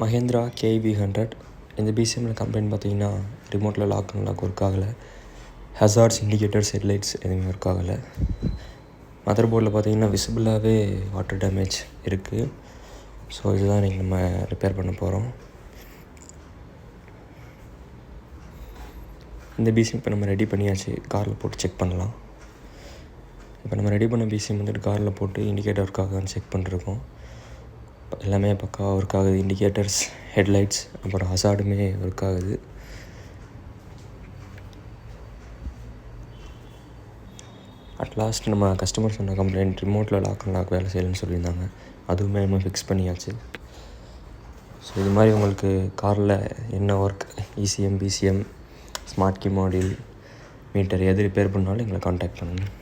Mahindra Kuv100 இந்த பிசிஎம்மில் complaint பார்த்தீங்கன்னா ரிமோட்டில் lock work ஆகலை. ஹசார்ட்ஸ் இண்டிகேட்டர்ஸ் ஹெட்லைட்ஸ் எதுவுமே ஒர்க் ஆகலை. மதர் போர்டில் பார்த்தீங்கன்னா விசிபிளாகவே வாட்டர் டேமேஜ் இருக்குது. ஸோ இதுதான் இன்றைக்கி நம்ம ரிப்பேர் பண்ண போகிறோம். இந்த பிசிஎம் இப்போ நம்ம ரெடி பண்ணியாச்சு. காரில் போட்டு செக் பண்ணலாம். இப்போ நம்ம ரெடி பண்ண பிசிஎம் வந்துட்டு காரில் போட்டு இண்டிகேட்டர் ஒர்க் ஆகுதான்னு செக் பண்ணிருக்கோம். எல்லாமே பக்காவாக ஒர்க் ஆகுது. இண்டிகேட்டர்ஸ், ஹெட்லைட்ஸ், அப்புறம் ஹசார்டுமே ஒர்க் ஆகுது. அட்லாஸ்ட் நம்ம கஸ்டமர் சொன்ன கம்ப்ளைண்ட் ரிமோட்டில் லாக் வேலை செய்யலைன்னு சொல்லியிருந்தாங்க. அதுவுமே நம்ம ஃபிக்ஸ் பண்ணியாச்சு. ஸோ இது மாதிரி உங்களுக்கு காரில் என்ன work, ECM, PCM, smart key module, meter எது ரிப்பேர் பண்ணாலும் எங்களை கான்டாக்ட் பண்ணுங்கள்.